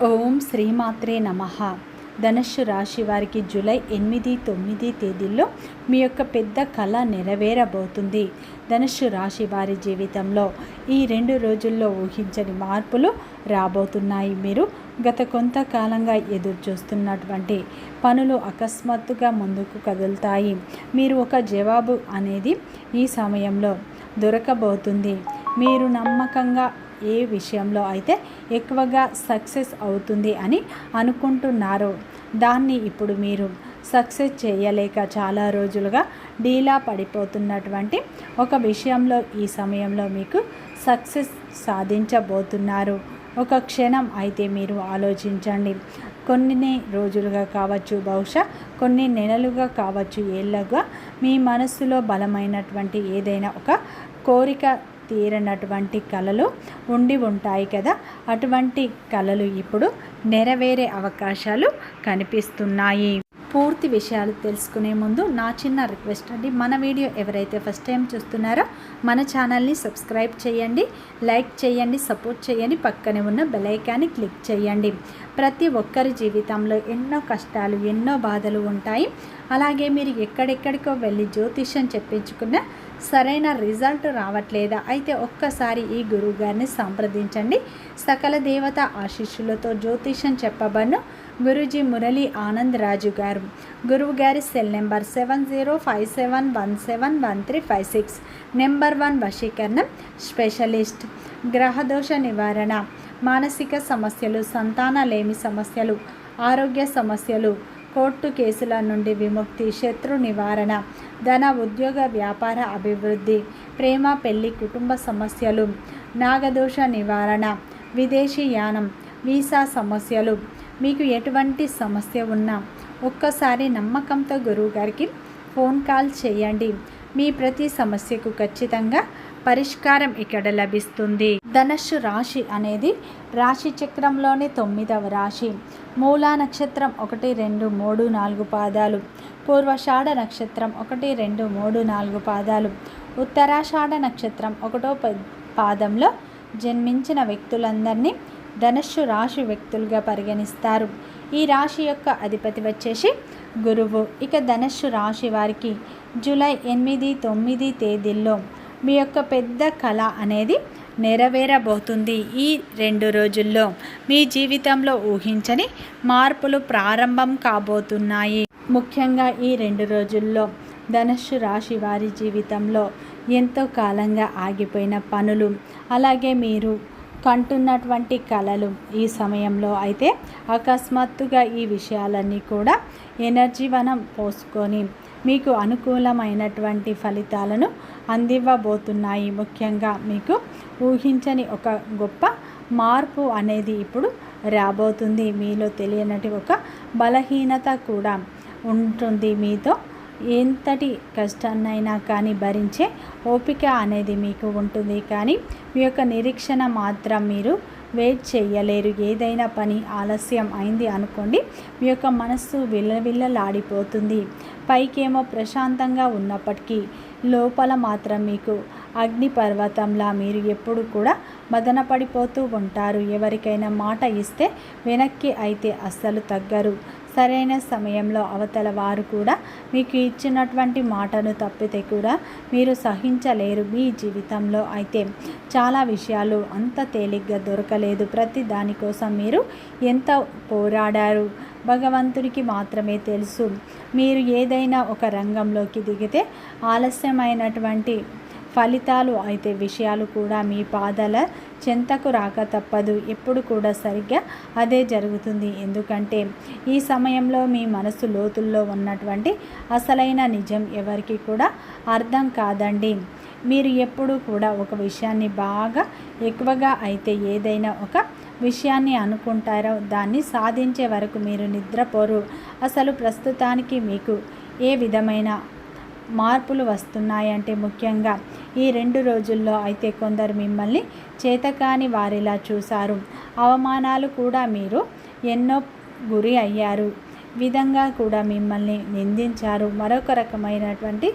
ఓం శ్రీమాత్రే నమః. ధనుస్సు రాశి వారికి జూలై 8, 9 తేదీల్లో మీ యొక్క పెద్ద కళ నెరవేరబోతుంది. ధనుస్సు రాశి వారి జీవితంలో ఈ 2 రోజుల్లో ఊహించని మార్పులు రాబోతున్నాయి. మీరు గత కొంతకాలంగా ఎదురు చూస్తున్నటువంటి పనులు అకస్మాత్తుగా ముందుకు కదులుతాయి. మీరు ఒక జవాబు అనేది ఈ సమయంలో దొరకబోతుంది. మీరు నమ్మకంగా ఏ విషయంలో అయితే ఎక్కువగా సక్సెస్ అవుతుంది అని అనుకుంటున్నారో దాన్ని ఇప్పుడు మీరు సక్సెస్ చేయలేక చాలా రోజులుగా డీలా పడిపోతున్నటువంటి ఒక విషయంలో ఈ సమయంలో మీకు సక్సెస్ సాధించబోతున్నారు. ఒక క్షణం అయితే మీరు ఆలోచించండి. కొన్ని రోజులుగా కావచ్చు, బహుశా కొన్ని నెలలుగా కావచ్చు, ఏళ్ళగా మీ మనస్సులో బలమైనటువంటి ఏదైనా ఒక కోరిక తీరనటువంటి కళలు ఉండి ఉంటాయి కదా. అటువంటి కళలు ఇప్పుడు నెరవేరే అవకాశాలు కనిపిస్తున్నాయి. పూర్తి విషయాలు తెలుసుకునే ముందు నా చిన్న రిక్వెస్ట్ అండి, మన వీడియో ఎవరైతే ఫస్ట్ టైం చూస్తున్నారో మన ఛానల్ని సబ్స్క్రైబ్ చేయండి, లైక్ చేయండి, సపోర్ట్ చేయండి, పక్కనే ఉన్న బెల్ ఐకాన్ని క్లిక్ చేయండి. ప్రతి ఒక్కరి జీవితంలో ఎన్నో కష్టాలు, ఎన్నో బాధలు ఉంటాయి. అలాగే మీరు ఎక్కడెక్కడికో వెళ్ళి జ్యోతిష్యం చెప్పించుకున్న సరైన రిజల్ట్ రావట్లేదా? అయితే ఒక్కసారి ఈ గురువు గారిని సంప్రదించండి. సకల దేవత ఆశీస్సులతో జ్యోతిష్యం చెప్పబడిన గురూజీ మురళీ ఆనంద్ రాజు గారు. గురువు గారి సెల్ నెంబర్ 7057171356. నెంబర్ 1 వశీకరణం స్పెషలిస్ట్, గ్రహదోష నివారణ, మానసిక సమస్యలు, సంతానలేమి సమస్యలు, ఆరోగ్య సమస్యలు, కోర్టు కేసుల నుండి విముక్తి, శత్రు నివారణ, ధన ఉద్యోగ వ్యాపార అభివృద్ధి, ప్రేమ పెళ్లి కుటుంబ సమస్యలు, నాగదోష నివారణ, విదేశీ యానం, వీసా సమస్యలు, మీకు ఎటువంటి సమస్య ఉన్నా ఒక్కసారి నమ్మకంతో గురువుగారికి ఫోన్ కాల్ చేయండి. మీ ప్రతి సమస్యకు ఖచ్చితంగా పరిష్కారం ఇక్కడ లభిస్తుంది. ధనుస్సు రాశి అనేది రాశి చక్రంలోని 9వ రాశి. మూలా నక్షత్రం 1, 2, 3, 4 పాదాలు, పూర్వషాఢ నక్షత్రం 1, 2, 3, 4 పాదాలు, ఉత్తరాషాఢ నక్షత్రం 1వ పాదంలో జన్మించిన వ్యక్తులందరినీ ధనుస్సు రాశి వ్యక్తులుగా పరిగణిస్తారు. ఈ రాశి యొక్క అధిపతి వచ్చేసి గురువు. ఇక ధనుస్సు రాశి వారికి జూలై 8, 9 తేదీల్లో మీ యొక్క పెద్ద కళ అనేది నెరవేరబోతుంది. ఈ 2 రోజుల్లో మీ జీవితంలో ఊహించని మార్పులు ప్రారంభం కాబోతున్నాయి. ముఖ్యంగా ఈ 2 రోజుల్లో ధనుస్సు రాశి వారి జీవితంలో ఎంతో కాలంగా ఆగిపోయిన పనులు, అలాగే మీరు కంటున్నటువంటి కళలు ఈ సమయంలో అయితే అకస్మాత్తుగా ఈ విషయాలన్నీ కూడా ఎనర్జీ వనం పోసుకొని మీకు అనుకూలమైనటువంటి ఫలితాలను అందివ్వబోతున్నాయి. ముఖ్యంగా మీకు ఊహించని ఒక గొప్ప మార్పు అనేది ఇప్పుడు రాబోతుంది. మీలో తెలియనటి ఒక బలహీనత కూడా ఉంటుంది. మీతో ఎంతటి కష్టాన్నైనా కానీ భరించే ఓపిక అనేది మీకు ఉంటుంది. కానీ మీ యొక్క నిరీక్షణ మాత్రం మీరు వెయిట్ చేయలేరు. ఏదైనా పని ఆలస్యం అయింది అనుకోండి, మీ యొక్క మనస్సు విల్లవిల్లలాడిపోతుంది. పైకేమో ప్రశాంతంగా ఉన్నప్పటికీ లోపల మాత్రం మీకు అగ్ని పర్వతంలా మీరు ఎప్పుడు కూడా మదన పడిపోతూ ఉంటారు. ఎవరికైనా మాట ఇస్తే వెనక్కి అయితే అస్సలు తగ్గరు. సరైన సమయంలో అవతల వారు కూడా మీకు ఇచ్చినటువంటి మాటను తప్పితే కూడా మీరు సహించలేరు. మీ జీవితంలో అయితే చాలా విషయాలు అంత తేలిగ్గా దొరకలేదు. ప్రతి దానికోసం మీరు ఎంత పోరాడారు భగవంతుడికి మాత్రమే తెలుసు. మీరు ఏదైనా ఒక రంగంలోకి దిగితే ఆలస్యమైనటువంటి ఫలితాలు అయితే విషయాలు కూడా మీ పాదాల చెంతకు రాక తప్పదు. ఎప్పుడు కూడా సరిగ్గా అదే జరుగుతుంది. ఎందుకంటే ఈ సమయంలో మీ మనసు లోతుల్లో ఉన్నటువంటి అసలైన నిజం ఎవరికి కూడా అర్థం కాదండి. మీరు ఎప్పుడు కూడా ఒక విషయాన్ని బాగా ఎక్కువగా అయితే ఏదైనా ఒక విషయాన్ని అనుకుంటారో దాన్ని సాధించే వరకు మీరు నిద్రపోరు. అసలు ప్రస్తుతానికి మీకు ఏ విధమైన మార్పులు వస్తున్నాయంటే ముఖ్యంగా ఈ 2 రోజుల్లో అయితే కొందరు మిమ్మల్ని చేతకాని వారిలా చూశారు. అవమానాలు కూడా మీరు ఎన్నో గురి అయ్యారు. విధంగా కూడా మిమ్మల్ని నిందించారు. మరొక రకమైనటువంటి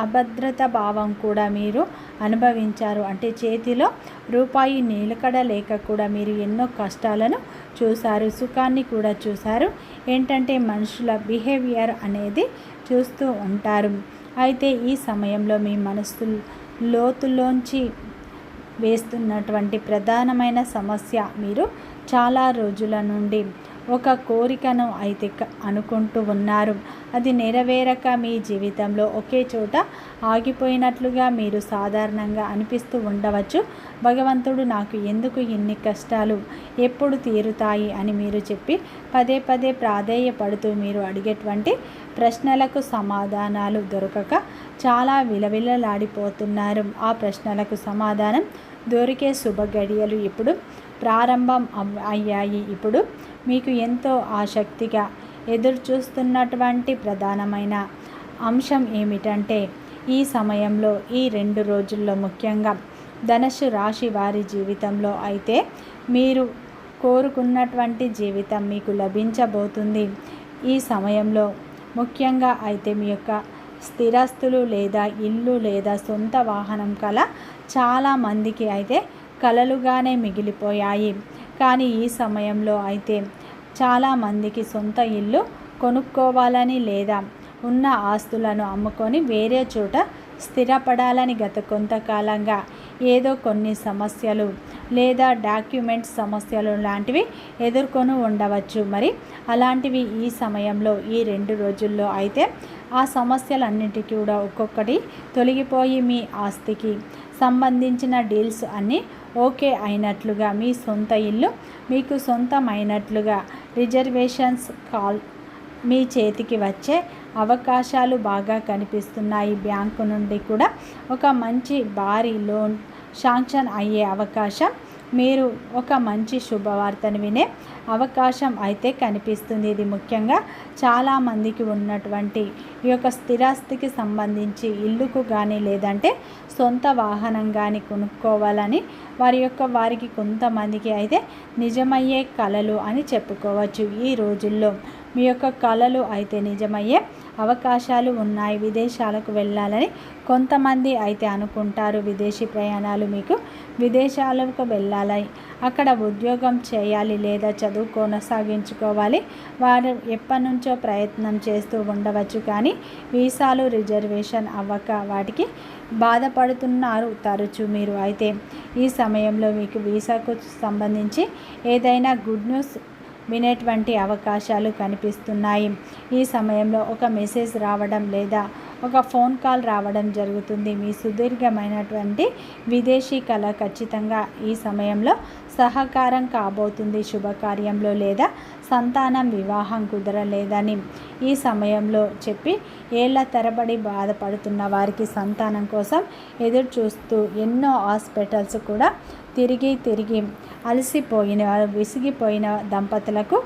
అభద్రత భావం కూడా మీరు అనుభవించారు. అంటే చేతిలో రూపాయి నిలకడ లేక కూడా మీరు ఎన్నో కష్టాలను చూశారు, సుఖాన్ని కూడా చూశారు. ఏంటంటే మనుషుల బిహేవియర్ అనేది చూస్తూ ఉంటారు. అయితే ఈ సమయంలో మీ మనసు లోతులోంచి వేస్తున్నటువంటి ప్రధానమైన సమస్య, మీరు చాలా రోజుల నుండి ఒక కోరికను అయితే అనుకుంటూ ఉన్నారు. అది నెరవేరక మీ జీవితంలో ఒకే చోట ఆగిపోయినట్లుగా మీరు సాధారణంగా అనిపిస్తూ ఉండవచ్చు. భగవంతుడు నాకు ఎందుకు ఇన్ని కష్టాలు, ఎప్పుడు తీరుతాయి అని మీరు చెప్పి పదే పదే ప్రాధేయపడుతూ మీరు అడిగేటువంటి ప్రశ్నలకు సమాధానాలు దొరకక చాలా విలవిలలాడిపోతున్నారు. ఆ ప్రశ్నలకు సమాధానం దొరికే శుభ గడియలు ఇప్పుడు ప్రారంభం అయ్యాయి. ఇప్పుడు మీకు ఎంతో ఆసక్తిగా ఎదురు చూస్తున్నటువంటి ప్రధానమైన అంశం ఏమిటంటే, ఈ సమయంలో ఈ 2 రోజుల్లో ముఖ్యంగా ధనుస్సు రాశి వారి జీవితంలో అయితే మీరు కోరుకున్నటువంటి జీవితం మీకు లభించబోతుంది. ఈ సమయంలో ముఖ్యంగా అయితే మీ యొక్క స్థిరాస్తులు లేదా ఇల్లు లేదా సొంత వాహనం కల చాలామందికి అయితే కలలుగానే మిగిలిపోయాయి. కానీ ఈ సమయంలో అయితే చాలామందికి సొంత ఇల్లు కొనుక్కోవాలని లేదా ఉన్న ఆస్తులను అమ్ముకొని వేరే చోట స్థిరపడాలని గత కొంతకాలంగా ఏదో కొన్ని సమస్యలు లేదా డాక్యుమెంట్స్ సమస్యలు లాంటివి ఎదుర్కొని ఉండవచ్చు. మరి అలాంటివి ఈ సమయంలో ఈ 2 రోజుల్లో అయితే ఆ సమస్యలన్నిటికీ కూడా ఒక్కొక్కటి తొలగిపోయి మీ ఆస్తికి సంబంధించిన డీల్స్ అన్నీ ఓకే అయినట్లుగా, మీ సొంత ఇల్లు మీకు సొంతమైనట్లుగా, రిజర్వేషన్స్ కాల్ మీ చేతికి వచ్చే అవకాశాలు బాగా కనిపిస్తున్నాయి. బ్యాంకు నుండి కూడా ఒక మంచి భారీ లోన్ శాంక్షన్ అయ్యే అవకాశం, మీరు ఒక మంచి శుభవార్తను వినే అవకాశం అయితే కనిపిస్తుంది. ఇది ముఖ్యంగా చాలామందికి ఉన్నటువంటి ఈ యొక్క స్థిరాస్తికి సంబంధించి ఇల్లుకు కానీ లేదంటే సొంత వాహనం కానీ కొనుక్కోవాలని వారికి కొంతమందికి అయితే నిజమయ్యే కలలు అని చెప్పుకోవచ్చు. ఈ రోజుల్లో మీ యొక్క కలలు అయితే నిజమయ్యే అవకాశాలు ఉన్నాయి. విదేశాలకు వెళ్ళాలని కొంతమంది అయితే అనుకుంటారు. విదేశీ ప్రయాణాలు, మీకు విదేశాలకు వెళ్ళాలి, అక్కడ ఉద్యోగం చేయాలి లేదా చదువు కొనసాగించుకోవాలి. వారు ఎప్పటి నుంచో ప్రయత్నం చేస్తూ ఉండవచ్చు, కానీ వీసాలు రిజర్వేషన్ అవ్వక వాటికి బాధపడుతున్నారు తరచూ మీరు. అయితే ఈ సమయంలో మీకు వీసాకు సంబంధించి ఏదైనా గుడ్ న్యూస్ వినేటువంటి అవకాశాలు కనిపిస్తున్నాయి. ఈ సమయంలో ఒక మెసేజ్ రావడం లేదా ఒక ఫోన్ కాల్ రావడం జరుగుతుంది. మీ సుదీర్ఘమైనటువంటి విదేశీ కళ ఖచ్చితంగా ఈ సమయంలో సహకారం కాబోతుంది. శుభకార్యంలో లేదా సంతానం వివాహం కుదరలేదని ఈ సమయంలో చెప్పి ఏళ్ల తరబడి బాధపడుతున్న వారికి సంతానం కోసం ఎదురు చూస్తూ ఎన్నో హాస్పిటల్స్ కూడా తిరిగి అలసిపోయిన విసిగిపోయిన దంపతులకు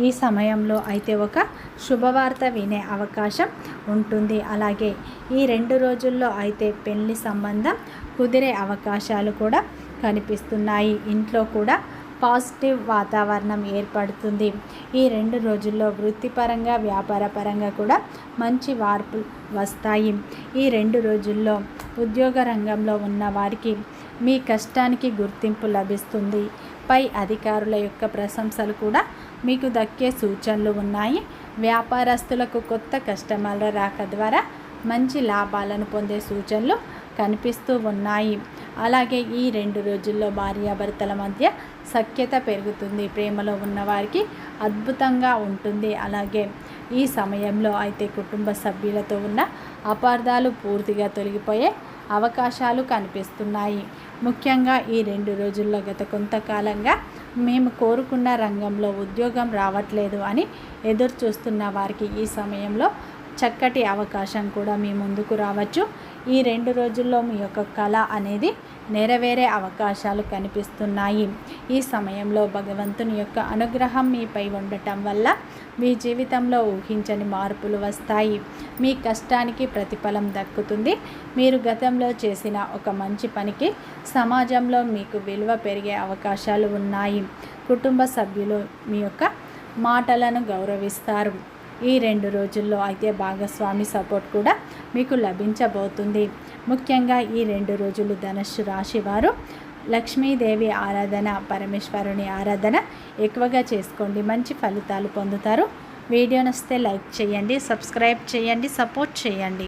ఈ సమయంలో అయితే ఒక శుభవార్త వినే అవకాశం ఉంటుంది. అలాగే ఈ 2 రోజుల్లో అయితే పెళ్లి సంబంధం కుదిరే అవకాశాలు కూడా కనిపిస్తున్నాయి. ఇంట్లో కూడా పాజిటివ్ వాతావరణం ఏర్పడుతుంది. ఈ 2 రోజుల్లో వృత్తిపరంగా వ్యాపారపరంగా కూడా మంచి మార్పులు వస్తాయి. ఈ 2 రోజుల్లో ఉద్యోగ రంగంలో ఉన్న వారికి మీ కష్టానికి గుర్తింపు లభిస్తుంది. పై అధికారుల యొక్క ప్రశంసలు కూడా మీకు దక్కే సూచనలు ఉన్నాయి. వ్యాపారస్తులకు కొత్త కస్టమర్ల రాక ద్వారా మంచి లాభాలను పొందే సూచనలు కనిపిస్తూ ఉన్నాయి. అలాగే ఈ 2 రోజుల్లో భార్యాభర్తల మధ్య సఖ్యత పెరుగుతుంది. ప్రేమలో ఉన్నవారికి అద్భుతంగా ఉంటుంది. అలాగే ఈ సమయంలో అయితే కుటుంబ సభ్యులతో ఉన్న అపార్థాలు పూర్తిగా తొలగిపోయే అవకాశాలు కనిపిస్తున్నాయి. ముఖ్యంగా ఈ 2 రోజుల్లో గత కొంతకాలంగా మేము కోరుకున్న రంగంలో ఉద్యోగం రావట్లేదు అని ఎదురు చూస్తున్న వారికి ఈ సమయంలో చక్కటి అవకాశం కూడా మీ ముందుకు రావచ్చు. ఈ 2 రోజుల్లో మీ యొక్క కళ అనేది నెరవేరే అవకాశాలు కనిపిస్తున్నాయి. ఈ సమయంలో భగవంతుని యొక్క అనుగ్రహం మీపై ఉండటం వల్ల మీ జీవితంలో ఊహించని మార్పులు వస్తాయి. మీ కష్టానికి ప్రతిఫలం దక్కుతుంది. మీరు గతంలో చేసిన ఒక మంచి పనికి సమాజంలో మీకు విలువ పెరిగే అవకాశాలు ఉన్నాయి. కుటుంబ సభ్యులు మీ యొక్క మాటలను గౌరవిస్తారు. ఈ 2 రోజుల్లో అయితే భాగస్వామి సపోర్ట్ కూడా మీకు లభించబోతుంది. ముఖ్యంగా ఈ 2 రోజులు ధనుస్సు రాశి వారు లక్ష్మీదేవి ఆరాధన, పరమేశ్వరుని ఆరాధన ఎక్కువగా చేసుకోండి, మంచి ఫలితాలు పొందుతారు. వీడియో నచ్చితే లైక్ చేయండి, సబ్స్క్రైబ్ చేయండి, సపోర్ట్ చేయండి.